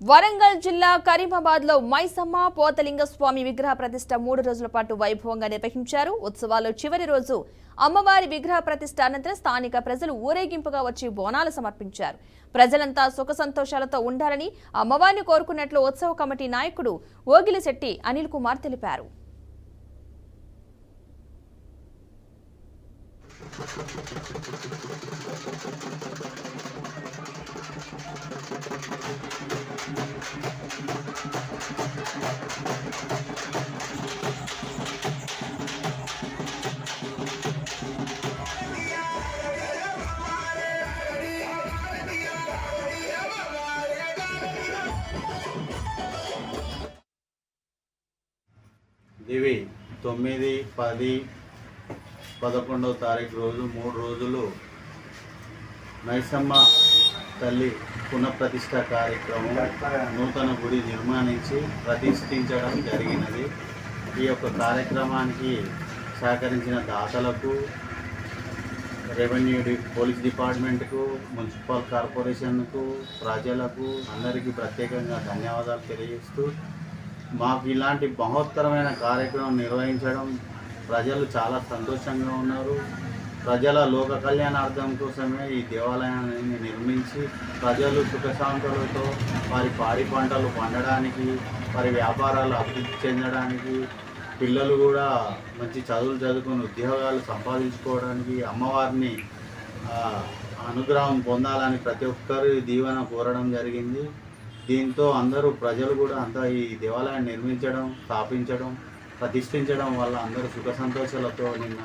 వరంగల్ జిల్లా కరీమాబాద్ లో మైసమ్మ పోతలింగ స్వామి విగ్రహ ప్రతిష్ఠ 3 రోజుల పాటు వైభవంగా నిర్వహించారు. ఉత్సవాల్లో చివరి రోజు అమ్మవారి విగ్రహ ప్రతిష్ఠ అనంతరం స్థానిక ప్రజలు ఊరేగింపుగా వచ్చి బోనాలు సమర్పించారు. ప్రజలంతా సుఖ సంతోషాలతో ఉండాలని అమ్మవారిని కోరుకున్నట్లు ఉత్సవ కమిటీ నాయకుడు ఓగిలిశెట్టి అనిల్ కుమార్ తెలిపారు. ఇవి 9, 10, 11వ తారీఖు రోజు 3 రోజులు మైసమ్మ తల్లి పునఃప్రతిష్ఠ కార్యక్రమం నూతన గుడి నిర్మాణించి ప్రతిష్ఠించడం జరిగినది. ఈ యొక్క కార్యక్రమానికి సహకరించిన దాతలకు, రెవెన్యూ పోలీస్ డిపార్ట్మెంట్కు, మున్సిపల్ కార్పొరేషన్కు, ప్రజలకు అందరికీ ప్రత్యేకంగా ధన్యవాదాలు తెలియజేస్తూ మాకు ఇలాంటి మహోత్తరమైన కార్యక్రమం నిర్వహించడం ప్రజలు చాలా సంతోషంగా ఉన్నారు. ప్రజల లోక కళ్యాణార్థం కోసమే ఈ దేవాలయాన్ని నిర్మించి ప్రజలు సుఖశాంతులతో వారి పాడి పంటలు పండడానికి, వారి వ్యాపారాలు అభివృద్ధి చెందడానికి, పిల్లలు కూడా మంచి చదువులు చదువుకొని ఉద్యోగాలు సంపాదించుకోవడానికి, అమ్మవారిని అనుగ్రహం పొందాలని ప్రతి ఒక్కరు దీవెన కోరడం జరిగింది. దీంతో అందరూ ప్రజలు కూడా అంతా ఈ దేవాలయాన్ని నిర్మించడం, స్థాపించడం, ప్రతిష్ఠించడం వల్ల అందరూ సుఖ సంతోషాలతో నిన్న